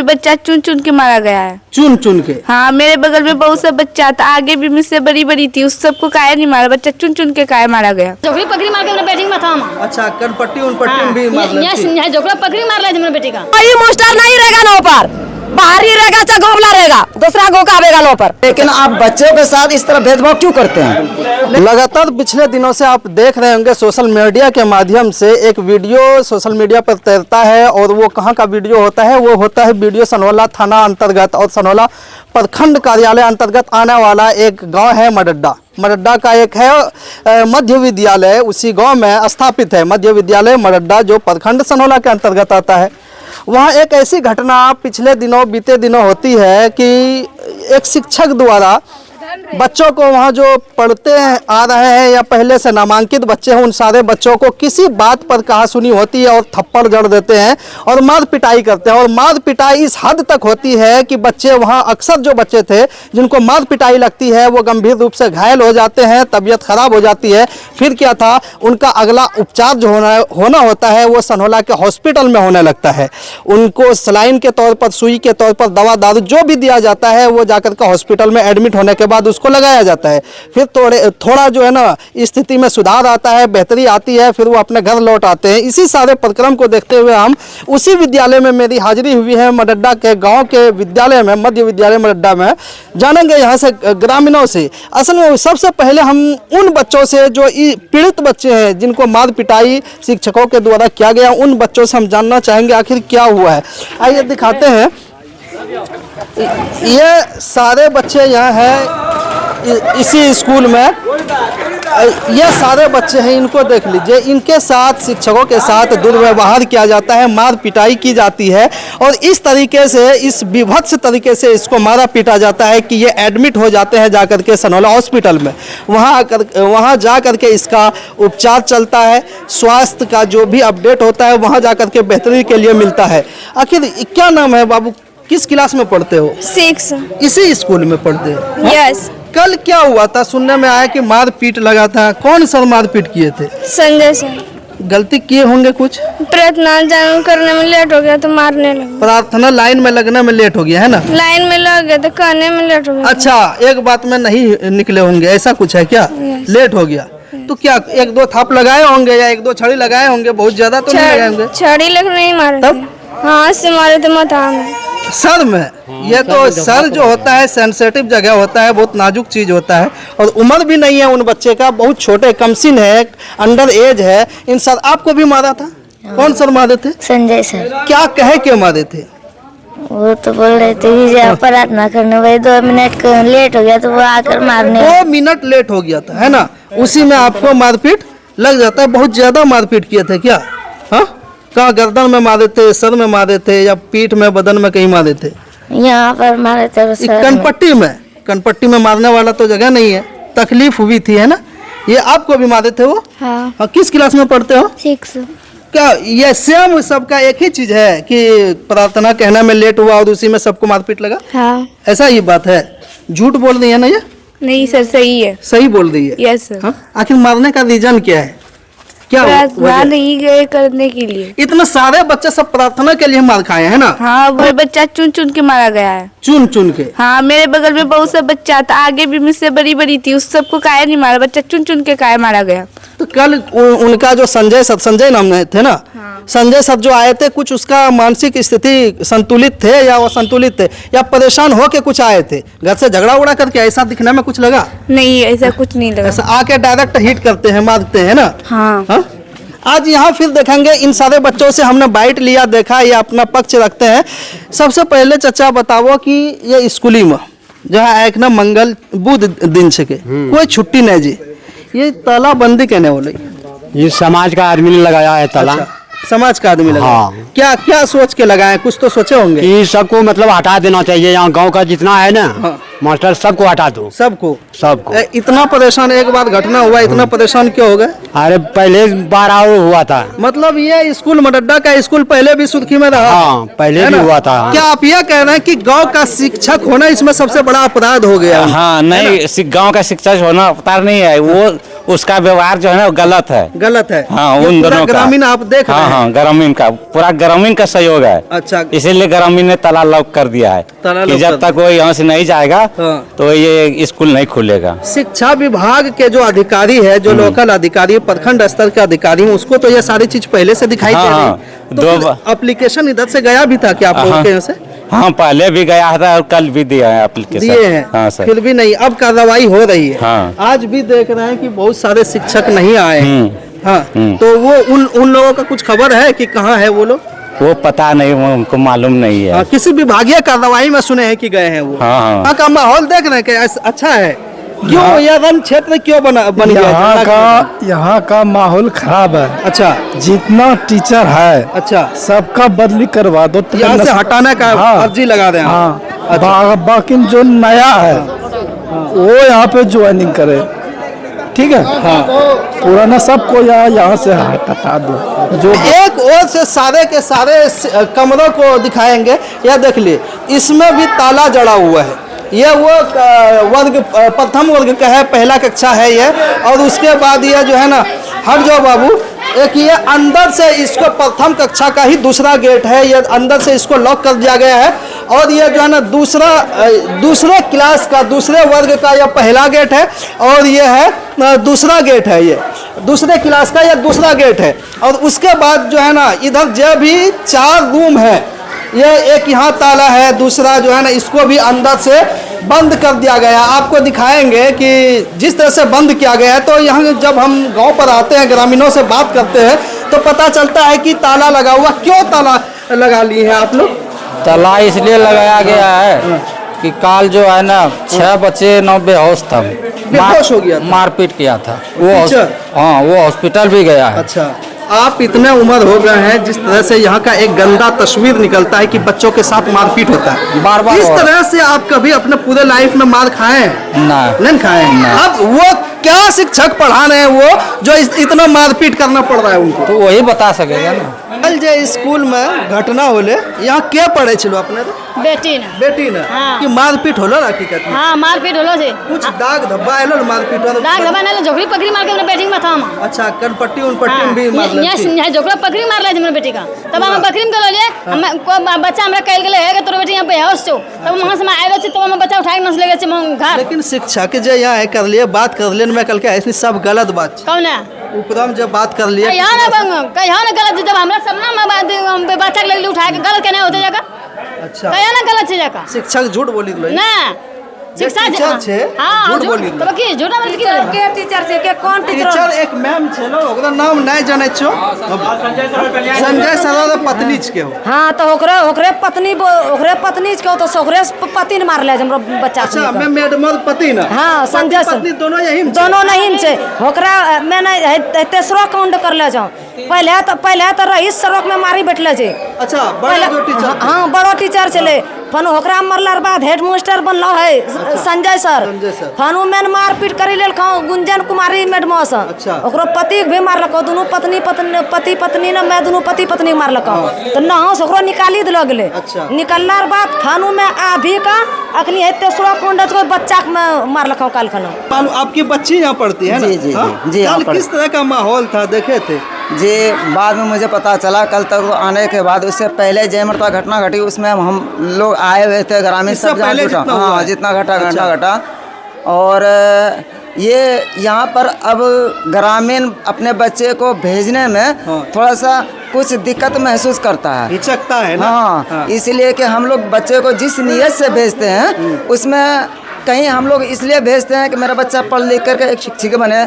कोई बच्चा चुन चुन के मारा गया है। चुन चुन के? हाँ, मेरे बगल में बहुत सा बच्चा था, आगे भी मुझसे बड़ी बड़ी थी, उस सबको काहे नहीं मारा, बच्चा चुन चुन के काहे मारा गया। जोकरी पकड़ी मार के बैटिंग में था। अच्छा, कनपट्टी उनपट्टी भी मार लेती? यस, जोकरा पकड़ी मार ले मेरे बेटे का। कोई मास्टर नहीं रहेगा नो पर, बाहर ही रहेगा, चाहे गोगला रहेगा, दूसरा गोका आवेगा नो पर। लेकिन आप बच्चों के साथ इस तरह भेदभाव क्यों करते हैं? लगातार पिछले दिनों से आप देख रहे होंगे सोशल मीडिया के माध्यम से एक वीडियो सोशल मीडिया पर तैरता है, और वो कहाँ का वीडियो होता है? वो होता है वीडियो सनौला थाना अंतर्गत और सनौला प्रखंड कार्यालय अंतर्गत आने वाला एक गांव है मडड्डा। मडड्डा का एक है मध्य विद्यालय, उसी गांव में स्थापित है मध्य विद्यालय मडड्डा, जो प्रखंड सनौला के अंतर्गत आता है। वहाँ एक ऐसी घटना पिछले दिनों बीते दिनों होती है कि एक शिक्षक द्वारा बच्चों को वहाँ जो पढ़ते आ रहे हैं या पहले से नामांकित बच्चे हैं, उन सारे बच्चों को किसी बात पर कहा सुनी होती है और थप्पड़ जड़ देते हैं और मार पिटाई करते हैं। और मार पिटाई इस हद तक होती है कि बच्चे वहाँ, अक्सर जो बच्चे थे जिनको मार पिटाई लगती है वो गंभीर रूप से घायल हो जाते हैं, तबीयत खराब हो जाती है। फिर क्या था, उनका अगला उपचार जो होना होता है वो सनौला के हॉस्पिटल में होने लगता है। उनको सलाइन के तौर पर, सुई के तौर पर, दवा दारू जो भी दिया जाता है वो जाकर के हॉस्पिटल में एडमिट होने के बाद उसको लगाया जाता है। फिर थोड़ा जो है ना स्थिति में सुधार आता है, बेहतरी आती है, फिर वो अपने घर लौट आते हैं। इसी सारे प्रक्रम को देखते हुए हम उसी विद्यालय में मेरी हाजिरी हुई है, मडड्डा के गांव के विद्यालय में, मध्य विद्यालय मडड्डा में। जानेंगे यहाँ से ग्रामीणों से। असल में सबसे पहले हम उन बच्चों से जो पीड़ित बच्चे हैं जिनको मार पिटाई शिक्षकों के द्वारा किया गया, उन बच्चों से हम जानना चाहेंगे आखिर क्या हुआ है। आइए दिखाते हैं। ये सारे बच्चे यहाँ हैं इसी स्कूल में, ये सारे बच्चे हैं, इनको देख लीजिए। इनके साथ शिक्षकों के साथ दुर्व्यवहार किया जाता है, मार पिटाई की जाती है और इस तरीके से, इस विभत्स तरीके से इसको मारा पीटा जाता है कि ये एडमिट हो जाते हैं जाकर के सनौला हॉस्पिटल में। वहाँ जा कर के इसका उपचार चलता है, स्वास्थ्य का जो भी अपडेट होता है वहाँ जा कर के बेहतरी के लिए मिलता है। आखिर क्या नाम है बाबू, किस क्लास में पढ़ते हो? 6। इसी स्कूल में पढ़ते हो? यस। कल क्या हुआ था? सुनने में आया कि मार पीट लगा था। कौन सर मार पीट किए थे? संजय सर। गलती किए होंगे कुछ? प्रार्थना करने में लेट हो गया तो मारने लगे। प्रार्थना लाइन में लगने में लेट हो गया है ना? लाइन में लग गया तो कहने में लेट हो गया। अच्छा, एक बात में नहीं निकले होंगे, ऐसा कुछ है क्या? लेट हो गया तो क्या एक दो थाप लगाए होंगे या एक दो छड़ी लगाए होंगे? बहुत ज्यादा तो नहीं लगाए होंगे? छड़ी लग नहीं मारे थे, हाथ से मारे थे माथा में, सर में। ये तो सर जो होता है सेंसिटिव जगह होता है, बहुत नाजुक चीज होता है, और उम्र भी नहीं है उन बच्चे का, बहुत छोटे कमसिन है, अंडर एज है। इन सर आपको भी मारा था? कौन सर मारे थे? संजय सर। क्या कहे के मारे थे? वो तो बोल रहे थे कि प्रार्थना करने भाई 2 मिनट लेट हो गया तो वो आकर मारने। 2 मिनट लेट हो गया था, है ना? उसी में आपको मारपीट लग जाता है। बहुत ज्यादा मारपीट किए थे क्या? हाँ, कहाँ गर्दन में मारे थे, सर में मारे थे या पीठ में, बदन में कहीं मारे थे? यहाँ पर मारे थे कनपट्टी में। कनपट्टी में मारने वाला तो जगह नहीं है, तकलीफ हुई थी, है ना? ये आपको भी मारे थे वो? हाँ। किस क्लास में पढ़ते हो? 6। क्या ये सेम सबका एक ही चीज है कि प्रार्थना कहने में लेट हुआ और उसी में सबको मारपीट लगा? हाँ। ऐसा ही बात है? झूठ बोल रही है ना ये? नहीं सर, सही है। सही बोल रही है? Yes sir. हाँ? आखिर मारने का रीजन क्या है? क्या प्रार्थना नहीं गए करने के लिए। इतने सारे बच्चे सब प्रार्थना के लिए मार खाए हैं ना? हाँ, वो बच्चा चुन चुन के मारा गया है। चुन चुन के? हाँ, मेरे बगल में बहुत सा बच्चा था, आगे भी मुझसे बड़ी बड़ी थी, उस सबको काहे नहीं मारा, बच्चा चुन चुन के काहे मारा गया। तो कल उनका जो संजय नाम थे ना? हाँ। संजय सर जो आए थे, कुछ उसका मानसिक स्थिति संतुलित थे या वो संतुलित थे या परेशान होके कुछ आए थे? घर से झगड़ा उड़ा करके ऐसा दिखने में कुछ लगा? नहीं, ऐसा कुछ नहीं लगा। ऐसा आके डायरेक्ट हिट करते हैं, मारते हैं ना? हाँ। हाँ? आज यहाँ फिर देखेंगे इन सारे बच्चों से हमने बाइट लिया, देखा, ये अपना पक्ष रखते हैं। सबसे पहले चचा बताओ कि ये स्कूली में जहाँ एक ना मंगल बुध दिन से के कोई छुट्टी नहीं जी, ये तालाबंदी कहने वाले? ये समाज का आदमी ने लगाया है ताला। अच्छा, समाज का आदमी लगा? हाँ। क्या क्या सोच के लगाए? कुछ तो सोचे होंगे। ये सबको मतलब हटा देना चाहिए, यहाँ गांव का जितना है ना। हाँ। मास्टर सबको हटा दो। सबको? इतना परेशान, एक बार घटना हुआ, इतना परेशान क्यों हो गए? अरे पहले बार हुआ था। मतलब ये स्कूल मडड्डा का स्कूल पहले भी सुर्खी में रहा? हाँ, पहले भी हुआ था। क्या आप यह कह रहे हैं कि गांव का शिक्षक होना इसमें सबसे बड़ा अपराध हो गया? हाँ, नहीं, गांव का शिक्षक होना अपराध नहीं है, वो उसका व्यवहार जो है ना वो गलत है। गलत है। हाँ, ये उन पूरा दोनों का। ग्रामीण आप देख रहे हाँ हैं। हाँ, ग्रामीण का पूरा ग्रामीण का सहयोग है। अच्छा। इसीलिए ग्रामीण ने ताला लॉक कर दिया है ताला कि लॉक जब कर तक वो यहाँ से नहीं जाएगा हाँ। तो ये स्कूल नहीं खुलेगा। शिक्षा विभाग के जो अधिकारी है, जो लोकल अधिकारी, प्रखंड स्तर के अधिकारी हैं, उसको तो ये सारी चीज पहले से दिखाई हाँ, दे रही हाँ। है। तो एप्लीकेशन इधर से गया भी था क्या आप लोगों के यहाँ से? हाँ, पहले भी गया था और कल भी दिया है एप्लीकेशन। दिए हैं। हाँ सर। फिर भी नहीं, अब कार्रवाई हो रही है। हाँ। आज भी देख रहे हैं कि बहुत सारे शिक्षक नहीं आए हैं। हाँ, तो वो उन लोगों का कुछ खबर है कि कहाँ है वो लोग? वो पता नहीं, वो हमको मालूम नहीं है। किसी विभागीय कार्रवाई में सुने हैं कि गए हैं वो। हाँ, हाँ। वहाँ का माहौल देख रहे हैं कि अच्छा है। क्यों यह वन क्षेत्र क्यों बन गया? यहाँ का माहौल खराब है। अच्छा। जितना टीचर है अच्छा, सबका बदली करवा दो। यहाँ से हटाने का अर्जी लगा रहे हैं। हाँ, बाकी जो नया है वो यहाँ पे ज्वाइनिंग करे, ठीक है। हाँ, पुराना सबको यहाँ से हटा दो। जो एक ओर से सारे के सारे कमरों को दिखाएंगे। यह देख लिए, इसमें भी ताला जड़ा हुआ है। ये वो वर्ग प्रथम वर्ग का है, पहला कक्षा है ये। और उसके बाद ये जो है ना, हट जाओ बाबू, एक ये अंदर से इसको प्रथम कक्षा का ही दूसरा गेट है। ये अंदर से इसको लॉक कर दिया गया है। और ये जो है ना दूसरे क्लास का, दूसरे वर्ग का यह पहला गेट है। और ये है दूसरा गेट है, ये दूसरे क्लास का यह दूसरा गेट है। और उसके बाद जो है ना, इधर जो भी 4 रूम है, ये एक यहाँ ताला है, दूसरा जो है ना इसको भी अंदर से बंद कर दिया गया। आपको दिखाएंगे कि जिस तरह से बंद किया गया है। तो यहाँ जब हम गांव पर आते हैं, ग्रामीणों से बात करते हैं, तो पता चलता है कि ताला लगा हुआ। क्यों ताला लगा लिए हैं आप लोग? ताला इसलिए लगाया गया है कि काल जो है ना 6 बच्चे 9 बेहोश था, बेहोश हो गया था। मारपीट किया था वो। हाँ, वो हॉस्पिटल भी गया है। अच्छा, आप इतने उम्र हो गए हैं, जिस तरह से यहाँ का एक गंदा तस्वीर निकलता है कि बच्चों के साथ मारपीट होता है, बार बार इस तरह से आप कभी अपने पूरे लाइफ में मार खाए हैं? नहीं खाए हैं। अब वो क्या शिक्षक पढ़ा रहे हैं वो जो इतना मारपीट करना पड़ रहा है उनको? तो वही बता सकेगा ना। कल जे स्कूल में घटना होले, यहाँ क्या पढ़े छलो अपने? बेटी ने। बेटी ने? हाँ। कि मारपीट होलो हकीकत में? हाँ, मारपीट होलो से। कुछ दाग धब्बा आलो मारपीट वाला? दाग धब्बा नहीं, झोकड़ी पकड़ी मार के हमने बेटी में था हम। अच्छा, कनपट्टी उनपट्टी में भी मार लेती? यहाँ झोकड़ा पकड़ी मार ले हमने बेटी का। तब हम बकरी में गलो हम को बच्चा हमरा कहल गेले है कि तोर बेटी यहाँ पे बेहोश छो। तब वहां से मैं आएलो छी, तब हम बच्चा उठा के नस ले गए हम घर। लेकिन शिक्षक जे यहाँ कर लिए, बात कर लिए, मैं कल के ऐसी सब गलत बात। कौन है? उपरम जब बात कर लिए, यहाँ ना गलत, जब हमरा सब ना बच्चा के ले उठा के गलत कहना होते जाकर। अच्छा, कया ना गलत छे जाकर। शिक्षक झूठ बोली लो ना, शिक्षा टीचर छे, झूठ बोली लो। तब की झूठा बोल के टीचर से के कौन टीचर एक मैम छे लो, ओकरा नाम नहीं जाने छो। संजय सर पत्नी के हो। हाँ, तो ओकरे पत्नी के तो ओकरे पति ने मार ले हमरा बच्चा। अच्छा, मैं मैडम पति ना? हाँ, संजय सर पत्नी दोनों यही में? दोनों नहीं छे। ओकरा मैंने तेसरो काउंट कर ले जाऊं। पहले तो रईस सड़क में मारी बैठले छे। अच्छा, बड़ा जो टीचर? हाँ, बड़ो टीचर चले। फन ओकरा मरलार बाद हेड मास्टर बनलो है संजय सर। फनु में मारपीट करी लेल गुंजन कुमारी मैडम से। अच्छा। ओकरो पति भी मारलको, दोनों पति पत्नी ने, मैं दोनों पति पत्नी मारलको। तो नहा से ओकरो निकाली दिलो गेले। अच्छा। निकलनार बाद फनु में आभी का अखनी है तेसरो कुंड को बच्चा में मारलको काल खनो। आपकी बच्ची यहाँ पढ़ती है ना? जी, जी, जी, जी, कल किस तरह का माहौल था, देखे थे? जी, बाद में मुझे पता चला। कल तक आने के बाद, उससे पहले जय मरता घटना घटी, उसमें हम लोग आए हुए थे, ग्रामीण सब जहाँ जुटा। हाँ, जितना घटा। और ये यहाँ पर अब ग्रामीण अपने बच्चे को भेजने में थोड़ा सा कुछ दिक्कत महसूस करता है, हिचकता है ना? हाँ, इसलिए कि हम लोग बच्चे को जिस नीयत से भेजते हैं, उसमें कहीं हम लोग इसलिए भेजते हैं कि मेरा बच्चा पढ़ लिख करके एक शिक्षक बने,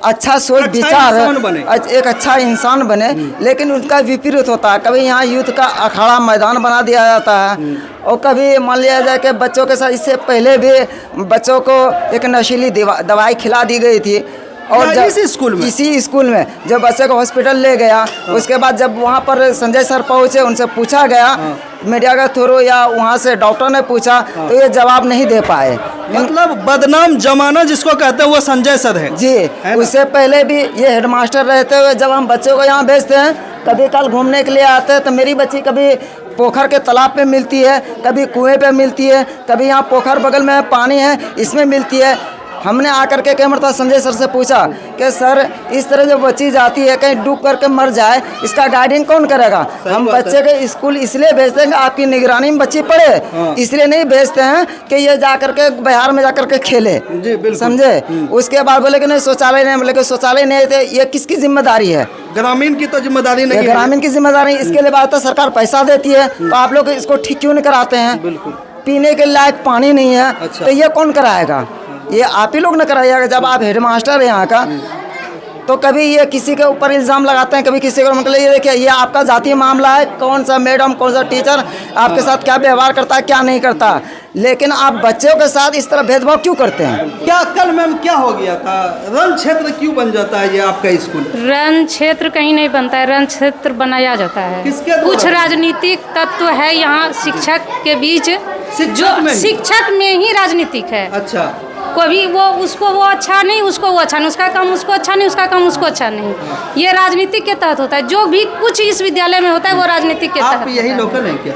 अच्छा सोच विचार एक अच्छा इंसान बने। लेकिन उनका विपरीत होता है। कभी यहाँ युद्ध का अखाड़ा मैदान बना दिया जाता है, और कभी मान लिया जाए कि बच्चों के साथ इससे पहले भी बच्चों को एक नशीली दवाई खिला दी गई थी। और जब इसी स्कूल में जब बच्चे को हॉस्पिटल ले गया, उसके बाद जब वहाँ पर संजय सर पहुँचे, उनसे पूछा गया मीडिया के थ्रू या वहाँ से डॉक्टर ने पूछा, तो ये जवाब नहीं दे पाए। मतलब बदनाम जमाना जिसको कहते हैं वो संजय सर है। जी, उससे पहले भी ये हेडमास्टर रहते हुए जब हम बच्चों को यहाँ भेजते हैं, कभी कल घूमने के लिए आते हैं, तो मेरी बच्ची कभी पोखर के तालाब पे मिलती है, कभी कुएं पे मिलती है, कभी यहाँ पोखर बगल में पानी है इसमें मिलती है। हमने आकर के क्या मतलब संजय सर से पूछा कि सर इस तरह जो बच्ची जाती है कहीं डूब करके मर जाए, इसका गाइडिंग कौन करेगा? हम बच्चे के स्कूल इसलिए भेजते हैं कि आपकी निगरानी में बच्ची पढ़े, इसलिए नहीं भेजते हैं कि ये जा करके बिहार में जा करके खेले, समझे। उसके बाद बोले कि नहीं शौचालय नहीं, बोले कि शौचालय नहीं है, ये किसकी जिम्मेदारी है? ग्रामीण की तो जिम्मेदारी नहीं है, ग्रामीण की जिम्मेदारी। इसके लिए बात तो सरकार पैसा देती है, तो आप लोग इसको ठीक क्यों नहीं कराते हैं? बिल्कुल। पीने के लायक पानी नहीं है, अच्छा। तो ये कौन कराएगा? ये आप ही लोग न कराइएगा। जब आप हेडमास्टर हैं यहाँ का, तो कभी ये किसी के ऊपर इल्ज़ाम लगाते हैं, कभी किसी को, मतलब ये देखिए ये आपका जातीय मामला है, कौन सा मैडम कौन सा टीचर आपके साथ क्या व्यवहार करता है क्या नहीं करता, लेकिन आप बच्चों के साथ इस तरह भेदभाव क्यों करते हैं? क्या कल मैम क्या हो गया था? रण क्षेत्र क्यों बन जाता है ये आपका स्कूल? रण क्षेत्र कहीं नहीं बनता है, रण क्षेत्र बनाया जाता है। किसके द्वारा? कुछ राजनीतिक तत्व है यहाँ शिक्षक के बीच, शिक्षक में ही राजनीतिक है। अच्छा। कभी वो उसको वो अच्छा नहीं, उसको वो अच्छा नहीं, उसका काम उसको अच्छा नहीं, उसका काम उसको अच्छा नहीं। ये राजनीतिक के तहत होता है। जो भी कुछ इस विद्यालय में होता है वो राजनीतिक के तहत। आप यही लोकल हैं क्या?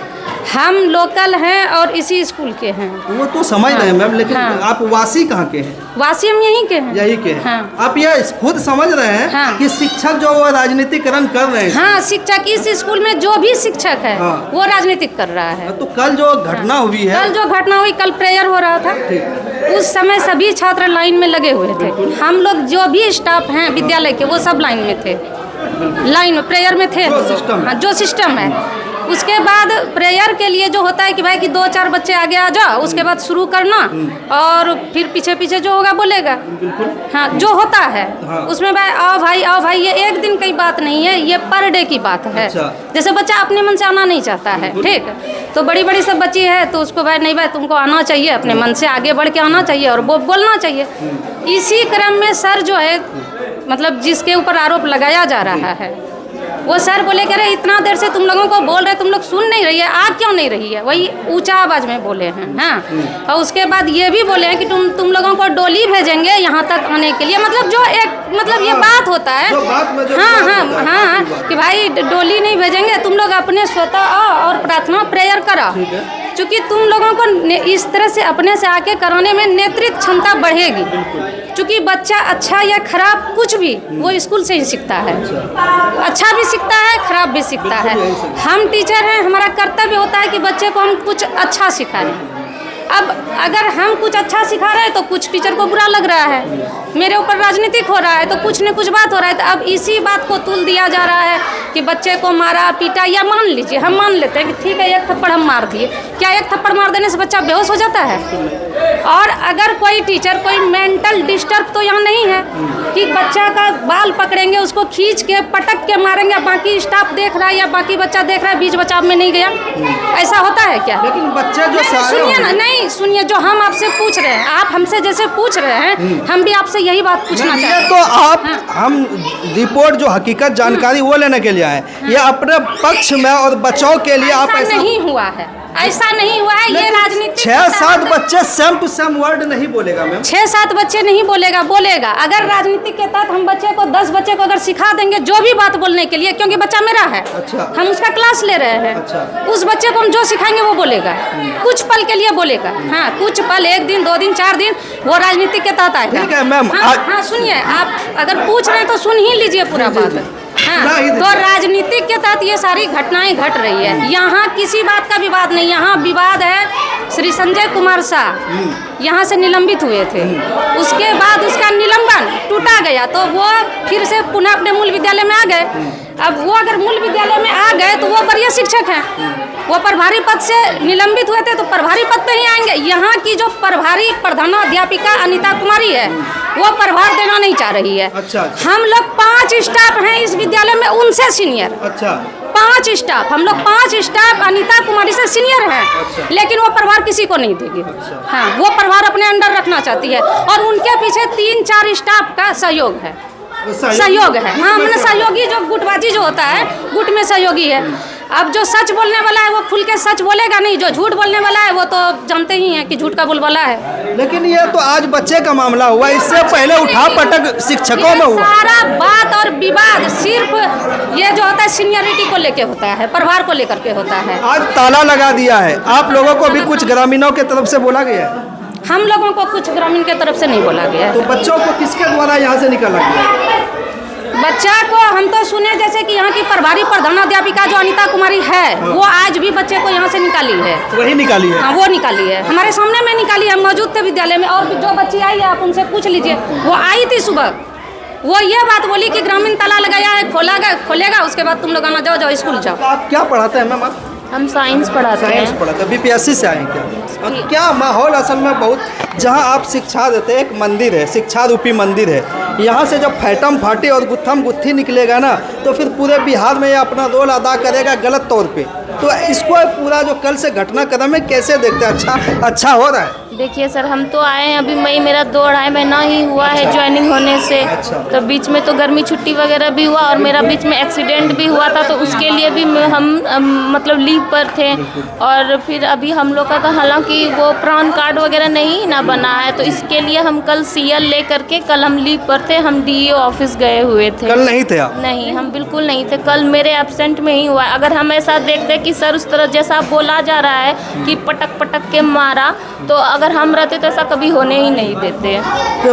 हम लोकल हैं और इसी स्कूल के हैं। वो तो समझ रहे हैं मैम, लेकिन आप वासी कहाँ के हैं? वासी हम यहीं के हैं। यही के हैं। हाँ। आप ये खुद समझ रहे हैं कि शिक्षक जो वो राजनीतिकरण कर रहे हैं? हाँ, शिक्षक इस स्कूल में जो भी शिक्षक है वो राजनीतिक कर रहा है। तो कल जो घटना हुई है, कल प्रेयर हो रहा था, उस समय सभी छात्र लाइन में लगे हुए थे। हम लोग जो भी स्टाफ हैं विद्यालय के वो सब लाइन में थे, लाइन में प्रेयर में थे। जो सिस्टम है उसके बाद प्रेयर के लिए जो होता है कि भाई कि 2-4 बच्चे आगे आ जाओ, उसके बाद शुरू करना और फिर पीछे पीछे जो होगा बोलेगा। हाँ, जो होता है उसमें भाई आओ भाई, ये एक दिन की बात नहीं है, ये पर डे की बात है। जैसे बच्चा अपने मन से आना नहीं चाहता है, ठीक, तो बड़ी बड़ी सब बच्ची है तो उसको भाई नहीं भाई तुमको आना चाहिए, अपने मन से आगे बढ़ के आना चाहिए और वो बोलना चाहिए। इसी क्रम में सर जो है मतलब जिसके ऊपर आरोप लगाया जा रहा है वो सर बोले कह रहे इतना देर से तुम लोगों को बोल रहे, तुम लोग सुन नहीं रही है, आ क्यों नहीं रही है? वही ऊंचा आवाज में बोले हैं। हाँ, और उसके बाद ये भी बोले हैं कि तुम लोगों को डोली भेजेंगे यहाँ तक आने के लिए। मतलब जो एक मतलब ये बात होता है, हाँ, कि भाई डोली नहीं भेजेंगे, तुम लोग अपने स्वतः आओ और प्रार्थना प्रेयर करो। क्योंकि तुम लोगों को इस तरह से अपने से आके कराने में नेतृत्व क्षमता बढ़ेगी। क्योंकि बच्चा अच्छा या खराब कुछ भी वो स्कूल से ही सीखता है। अच्छा भी सीखता है, खराब भी सीखता है। हम टीचर हैं, हमारा कर्तव्य होता है कि बच्चे को हम कुछ अच्छा सिखाएं। अब अगर हम कुछ अच्छा सिखा रहे हैं तो कुछ टीचर को बुरा लग रहा है, मेरे ऊपर राजनीतिक हो रहा है तो कुछ न कुछ बात हो रहा है। तो अब इसी बात को तुल दिया जा रहा है कि बच्चे को मारा पीटा, या मान लीजिए हम मान लेते हैं कि ठीक है एक थप्पड़ हम मार दिए, क्या एक थप्पड़ मार देने से बच्चा बेहोश हो जाता है? और अगर कोई टीचर कोई मेंटल डिस्टर्ब तो यहाँ नहीं है कि बच्चा का बाल पकड़ेंगे उसको खींच के पटक के मारेंगे, बाकी स्टाफ देख रहा है या बाकी बच्चा देख रहा है बीच बचाव में नहीं गया, ऐसा होता है क्या? लेकिन बच्चे जो सुनिए ना, नहीं सुनिए, जो हम आपसे पूछ रहे हैं, आप हमसे जैसे पूछ रहे हैं हम भी आपसे यही बात पूछना चाहते हैं। तो आप हम रिपोर्ट जो हकीकत जानकारी वो लेने के लिए आए, ये अपने पक्ष में और बचाव के लिए आप ऐसा नहीं हुआ है, ऐसा नहीं हुआ है। ये राजनीति 6-7 बच्चे सेम टू सेम वर्ड नहीं बोलेगा मैम। 6-7 बच्चे नहीं बोलेगा। अगर राजनीति के तहत हम बच्चे को 10 बच्चे को अगर सिखा देंगे जो भी बात बोलने के लिए, क्योंकि बच्चा मेरा है, हम उसका क्लास ले रहे हैं, उस बच्चे को हम जो सिखाएंगे वो बोलेगा, कुछ पल के लिए बोलेगा। हाँ, कुछ पल, 1 दिन 2 दिन 4 दिन, वो राजनीति के तहत आएगा। ठीक है मैम। हाँ, सुनिए, आप अगर पूछ रहे हैं तो सुन ही लीजिए पूरा बात। हाँ, तो राजनीतिक के तहत ये सारी घटनाएं घट रही है। यहाँ किसी बात का विवाद नहीं, यहाँ विवाद है श्री संजय कुमार शाह यहाँ से निलंबित हुए थे, उसके बाद उसका निलंबन टूटा गया तो वो फिर से पुनः अपने मूल विद्यालय में आ गए। अब वो अगर मूल विद्यालय में आ गए तो वो वरीय शिक्षक हैं, वो प्रभारी पद से निलंबित हुए थे तो प्रभारी पद पे ही आएंगे। यहाँ की जो प्रभारी प्रधानाध्यापिका अनीता कुमारी है वो प्रभार देना नहीं चाह रही है। हम लोग 5 स्टाफ हैं इस विद्यालय में, उनसे सीनियर। 5 स्टाफ, हम लोग 5 स्टाफ अनीता कुमारी से सीनियर हैं। लेकिन वो प्रभार किसी को नहीं देगी। हाँ, वो प्रभार अपने अंडर रखना चाहती है और उनके पीछे 3-4 स्टाफ का सहयोग है। सहयोग है, हाँ, मैंने सहयोगी जो गुटबाजी जो होता है, गुट में सहयोगी है। अब जो सच बोलने वाला है वो खुल के सच बोलेगा नहीं, जो झूठ बोलने वाला है वो तो जानते ही हैं कि झूठ का बोलबाला है। लेकिन ये तो आज बच्चे का मामला हुआ, इससे पहले उठा पटक शिक्षकों में हुआ। सारा बात और विवाद सिर्फ ये जो होता है सीनियरिटी को लेके होता है, प्रभार को लेकर के होता है। आज ताला लगा दिया है, आप लोगों को भी कुछ ग्रामीणों के तरफ से बोला गया है? हम लोगों को कुछ ग्रामीण के तरफ से नहीं बोला गया है। तो बच्चों को किसके द्वारा यहाँ से निकाला गया? बच्चा को हम तो सुने जैसे कि यहाँ की प्रभारी प्रधानाध्यापिका जो अनिता कुमारी है वो आज भी बच्चे को यहाँ से निकाली है। वही निकाली है? हाँ, वो निकाली है, हमारे सामने में निकाली है, मौजूद थे विद्यालय में। और जो बच्ची आई है आप उनसे पूछ लीजिए, वो आई थी सुबह, वो ये बात बोली कि ग्रामीण ताला लगाया है, खोलेगा उसके बाद तुम लोग आना, जाओ स्कूल जाओ। आप क्या पढ़ाते हैं मैम? हम साइंस पढ़ाते हैं। साइंस पढ़ाते हैं। बीपीएससी से आए हैं क्या? क्या माहौल असल में बहुत, जहाँ आप शिक्षा देते हैं, एक मंदिर है, शिक्षा रूपी मंदिर है, यहाँ से जब फैटम फाटे और गुत्थम गुत्थी निकलेगा ना तो फिर पूरे बिहार में ये अपना रोल अदा करेगा गलत तौर पे। तो इसको पूरा जो कल से घटनाक्रम है कैसे देखते हैं? अच्छा हो रहा है? देखिए सर, हम तो आए हैं अभी मई, मेरा 2-2.5 महीना ही हुआ है ज्वाइनिंग होने से। तो बीच में तो गर्मी छुट्टी वगैरह भी हुआ और मेरा बीच में एक्सीडेंट भी हुआ था, तो उसके लिए भी हम मतलब लीव पर थे। और फिर अभी हम लोग का तो हालांकि वो प्राण कार्ड वगैरह नहीं ना बना है, तो इसके लिए हम कल CL ले करके कल हम लीव पर थे, हम DEO ऑफिस गए हुए थे। कल नहीं थे आप? नहीं, हम बिल्कुल नहीं थे, कल मेरे एब्सेंट में ही हुआ। अगर हम ऐसा देखते कि सर उस तरह जैसा बोला जा रहा है कि पटक पटक के मारा, तो अगर हम रहते तो ऐसा कभी होने ही नहीं देते।